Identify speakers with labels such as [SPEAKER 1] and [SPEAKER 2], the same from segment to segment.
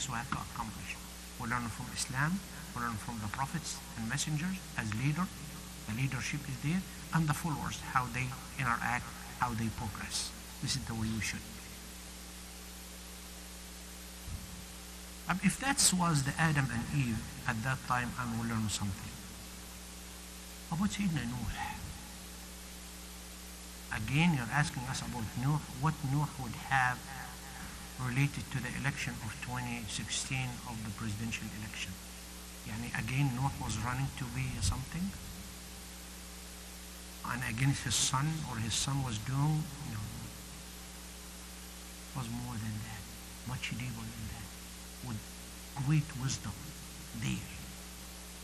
[SPEAKER 1] tasks we have to accomplish. We learn from Islam, we learn from the prophets and messengers as leader. The leadership is there, and the followers, how they interact, how they progress. This is the way we should. If that was the Adam and Eve at that time, and we learn something. About Sayyidina Nuh. Again, you're asking us about Nuh, what Nuh would have related to the election of 2016 of the presidential election. Again, Nuh was running to be something, and against his son, or his son was doing, was more than that, much deeper than that, with great wisdom there.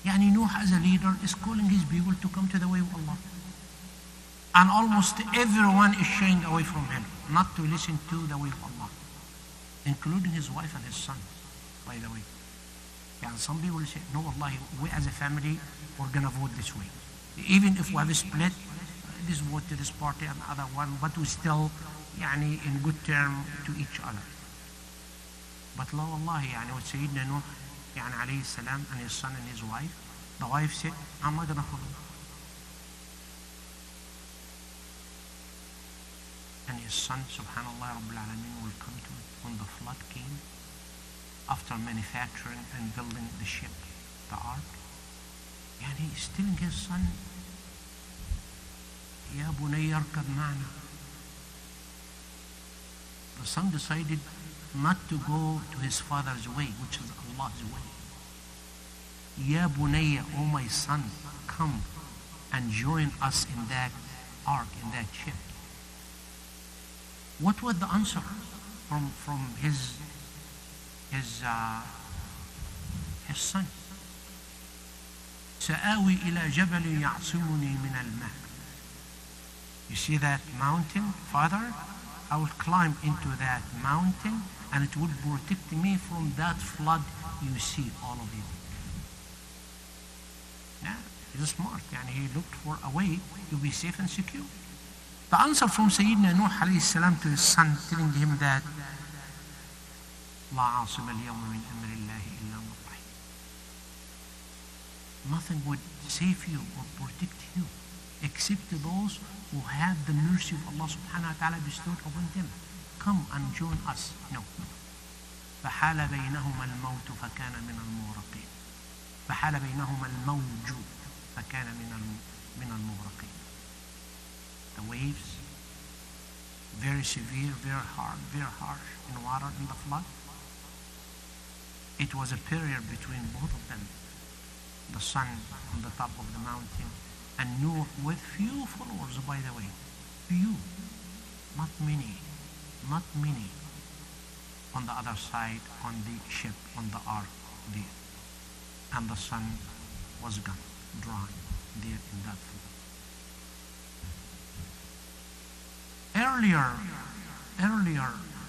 [SPEAKER 1] Nuh as a leader is calling his people to come to the way of Allah. And almost everyone is shying away from him, not to listen to the way of Allah, including his wife and his son, by the way. Some people say, no, wallahi, we as a family, we're going to vote this way. Even if we have a split, this vote to this party and the other one, but we still, in good term to each other. But la wallahi, with Sayyidina Nuh, alayhi salam, and his son and his wife, the wife said, I'm not going to follow. And his son, subhanallah, Rabbil Alameen, will come to it when the flood came, after manufacturing and building the ship, the ark. He's telling his son, Ya bunay yarkab ma'na. The son decided not to go to his father's way, which is Allah's way. Ya bunayya, oh my son, come and join us in that ark, in that ship. What was the answer from his son? سآوي إلى جبل يعصمني من الماء. You see that mountain, Father? I will climb into that mountain, and it will protect me from that flood you see, all of you. Yeah, he's smart. He looked for a way to be safe and secure. The answer from Sayyidina Nuh alayhi salam to his son, telling him that لا عاصم اليوم من أمر الله إلا من رحم. Nothing would save you or protect you except those who have the mercy of Allah subhanahu wa ta'ala bestowed upon them. Come and join us. No. فحال بينهما الموت فكان من المغرقين. فحال بينهما الموج فكان من المغرقين. The waves, very severe, very hard, very harsh in water in the flood. It was a period between both of them. The sun on the top of the mountain, and Nuh with few followers, by the way. Few, not many, not many. On the other side, on the ship, on the ark there. And the sun was gone, dry there in that flood. Earlier,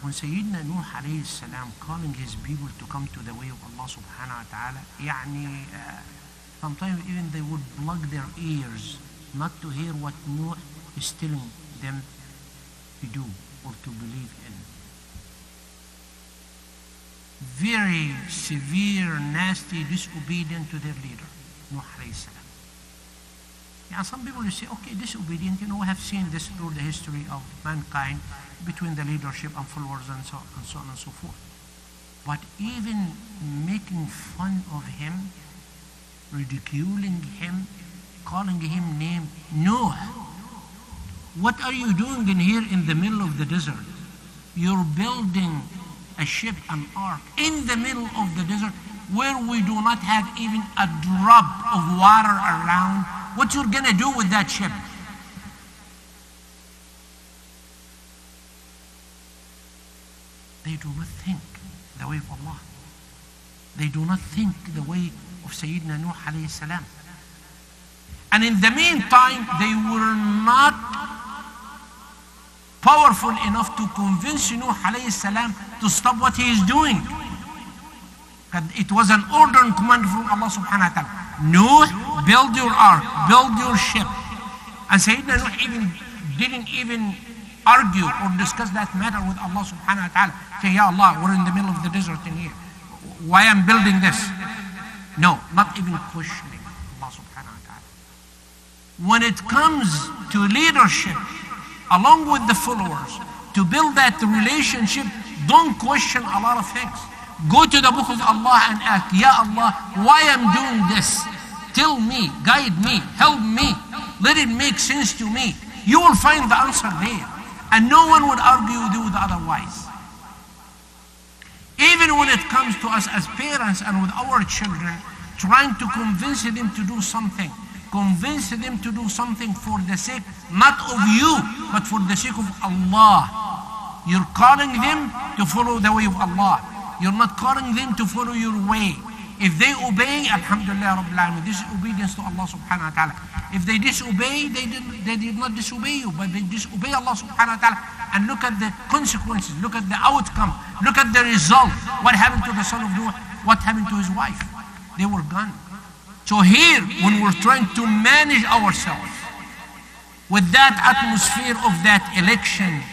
[SPEAKER 1] when Sayyidina Nuh alayhi salam calling his people to come to the way of Allah subhanahu wa ta'ala, sometimes even they would plug their ears not to hear what Nuh is telling them to do or to believe in. Very severe, nasty, disobedient to their leader, Nuh alayhi salam. Some people will say, okay, disobedient, we have seen this through the history of mankind between the leadership and followers and so on and so forth. But even making fun of him, ridiculing him, calling him name, Nuh, what are you doing in here in the middle of the desert? You're building a ship, an ark, in the middle of the desert where we do not have even a drop of water around. What you're going to do with that ship? They do not think the way of Allah. They do not think the way of Sayyidina Nuh alayhi salam. And in the meantime, they were not powerful enough to convince Nuh alayhi salam to stop what he is doing. It was an order and command from Allah subhanahu wa ta'ala. Nuh, build your ark, build your ship. And Sayyidina Nuh didn't even argue or discuss that matter with Allah subhanahu wa ta'ala. Say, Ya Allah, we're in the middle of the desert in here. why I'm building this. No, not even questioning Allah subhanahu wa ta'ala. When it comes to leadership, along with the followers, to build that relationship, don't question a lot of things. Go to the book of Allah and ask, Ya Allah, why I'm doing this? Tell me, guide me, help me. Let it make sense to me. You will find the answer there. And no one would argue with you otherwise. Even when it comes to us as parents and with our children, trying to convince them to do something. Convince them to do something for the sake, not of you, but for the sake of Allah. You're calling them to follow the way of Allah. You're not calling them to follow your way. If they obey, Alhamdulillah Rabbil Alameen, this is obedience to Allah subhanahu wa ta'ala. If they disobey, they did not disobey you, but they disobey Allah subhanahu wa ta'ala. And look at the consequences, look at the outcome, look at the result. What happened to the son of Noah? What happened to his wife? They were gone. So here, when we're trying to manage ourselves with that atmosphere of that election,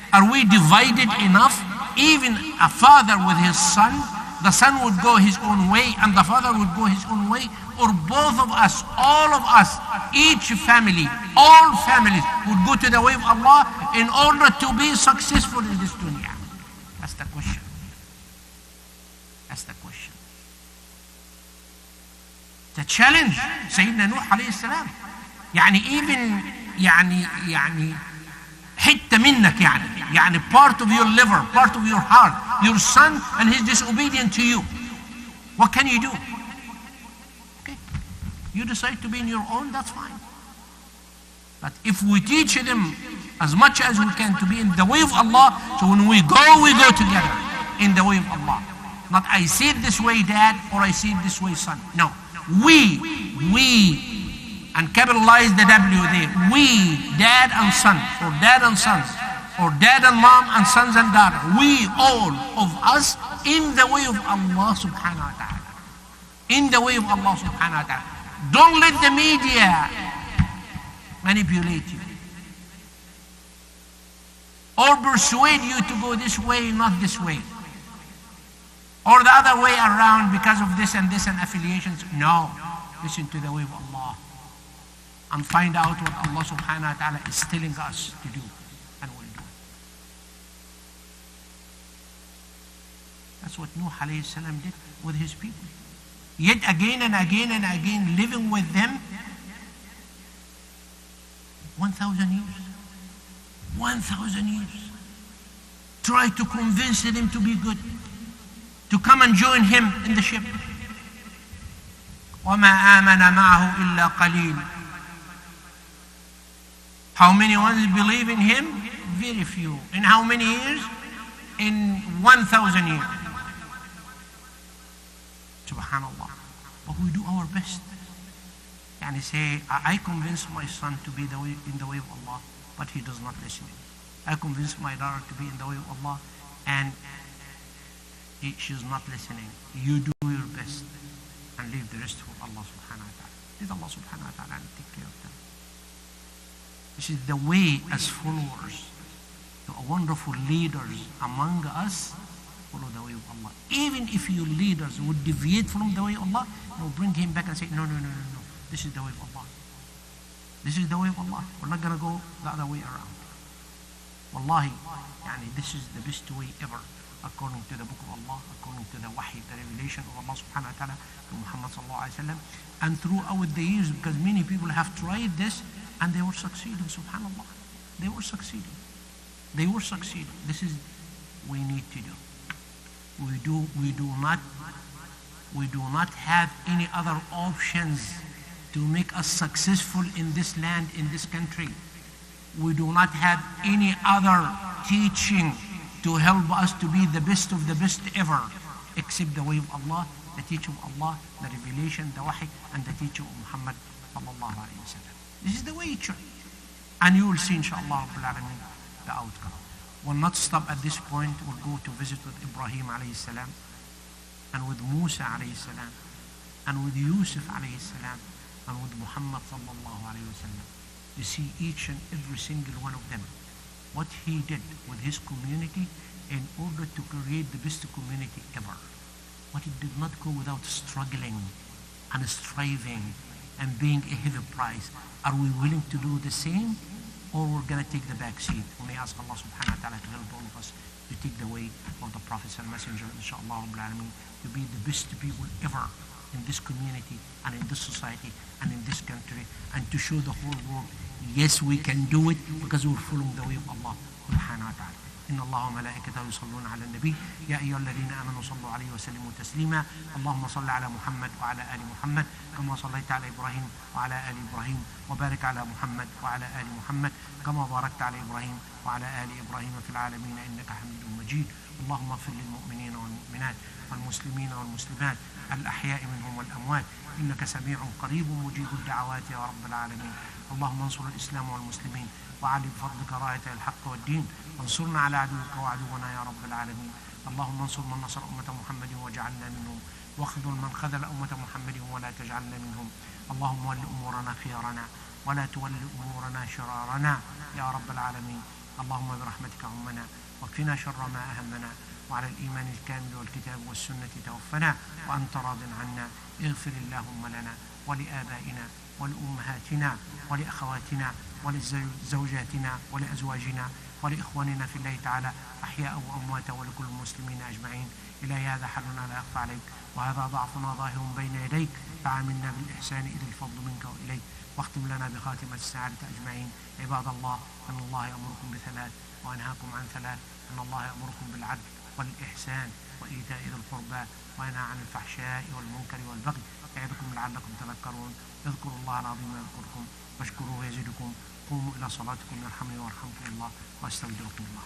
[SPEAKER 1] are we divided enough? Even a father with his son, the son would go his own way and the father would go his own way, or both of us, all of us, each family, all families would go to the way of Allah in order to be successful in this dunya. That's the question. That's the question. The challenge, Sayyidina Nuh alayhi salam. يعني even يعني حتة منك يعني part of your liver, part of your heart, your son, and he's disobedient to you. What can you do? Okay. You decide to be in your own, that's fine. But if we teach them as much as we can to be in the way of Allah, so when we go together in the way of Allah. Not I see it this way, Dad, or I see it this way, son. No. We, and capitalize the W there. We, dad and son, or dad and sons, or dad and mom and sons and daughters. We, all of us, in the way of Allah subhanahu wa ta'ala. In the way of Allah subhanahu wa ta'ala. Don't let the media manipulate you. Or persuade you to go this way, not this way. Or the other way around because of this and affiliations. No. Listen to the way of Allah. And find out what Allah subhanahu wa ta'ala is telling us to do and will do. That's what Nuh alayhi salam did with his people. Yet again and again and again, living with them 1,000 years. 1,000 years. Try to convince them to be good, to come and join him in the ship. وَمَا آمَنَ مَعَهُ إِلَّا قَلِيلٌ. How many ones believe in him? Very few. In how many years? In 1,000 years. Subhanallah. But we do our best. And say, I convince my son to be in the way of Allah, but he does not listen. I convince my daughter to be in the way of Allah, and she's not listening. You do your best and leave the rest for Allah subhanahu wa ta'ala. Let Allah subhanahu wa ta'ala take care of them. This is the way as followers, the wonderful leaders among us, follow the way of Allah. Even if your leaders would deviate from the way of Allah, you bring him back and say, no. This is the way of Allah. This is the way of Allah. We're not going to go the other way around. Wallahi, this is the best way ever, according to the book of Allah, according to the wahi, the revelation of Allah subhanahu wa ta'ala to Muhammad sallallahu alayhi wa sallam. And throughout the years, because many people have tried this, and they were succeeding, subhanallah. They were succeeding. They were succeeding. This is what we need to do. We do not have any other options to make us successful in this land, in this country. We do not have any other teaching to help us to be the best of the best ever, except the way of Allah, the teaching of Allah, the revelation, the wahi, and the teaching of Muhammad sallallahu alayhi wa sallam. This is the way it should. And you will see, inshallah, the outcome. We'll not stop at this point. We'll go to visit with Ibrahim alayhi salam, and with Musa alayhi salam, and with Yusuf alayhi salam, and with Muhammad sallallahu alayhi wa sallam. You see each and every single one of them, what he did with his community in order to create the best community ever. What he it did not go without struggling and striving and paying a heavy price. Are we willing to do the same, or we're going to take the back seat? We may ask Allah subhanahu wa ta'ala to help all of us to take the way of the prophets and messenger, inshallah Rabbil Alameen, to be the best people ever in this community and in this society and in this country, and to show the whole world, yes, we can do it because we're following the way of Allah subhanahu wa ta'ala. إن الله وملائكته يصلون على النبي يا أيها الذين آمنوا صلوا عليه وسلموا تسليما اللهم صل على محمد وعلى آل محمد كما صليت على إبراهيم وعلى آل إبراهيم وبارك على محمد وعلى آل محمد كما باركت على إبراهيم وعلى آل إبراهيم في العالمين إنك حميد مجيد اللهم اغفر للمؤمنين والمؤمنات والمسلمين والمسلمات الأحياء منهم والأموات إنك سميع قريب مجيب الدعوات يا رب العالمين اللهم انصر الإسلام والمسلمين وعلي بفضلك راية الحق والدين وانصرنا على عدوك وعدونا يا رب العالمين اللهم انصر من نصر أمة محمد وجعلنا منهم واخذل من خذل أمة محمد ولا تجعلنا منهم اللهم ول أمورنا خيارنا ولا تول أمورنا شرارنا يا رب العالمين اللهم برحمتك عمنا واكفنا شر ما أهمنا وعلى الإيمان الكامل والكتاب والسنة توفنا وأنت راض عنا اغفر اللهم لنا ولآبائنا ولأمهاتنا ولأخواتنا ولزوجاتنا ولأزواجنا ولإخواننا في الله تعالى أحياء وأموات ولكل المسلمين أجمعين إلهي هذا حالنا لا يخفى عليك وهذا ضعفنا ظاهر بين يديك فعاملنا بالإحسان إذ الفضل منك وإليك واختم لنا بخاتمة السعادة أجمعين عباد الله أن الله يأمركم بثلاث وأنهاكم عن ثلاث أن الله يأمركم بالعدل والإحسان وإيتاء ذي القربى وينهى عن الفحشاء والمنكر والبغي يعظكم لعلكم تذكرون اذكروا الله العظيم يذكركم واشكروه يزدكم قوموا إلى صلاتكم يرحمني ويرحمكم الله واستودعكم الله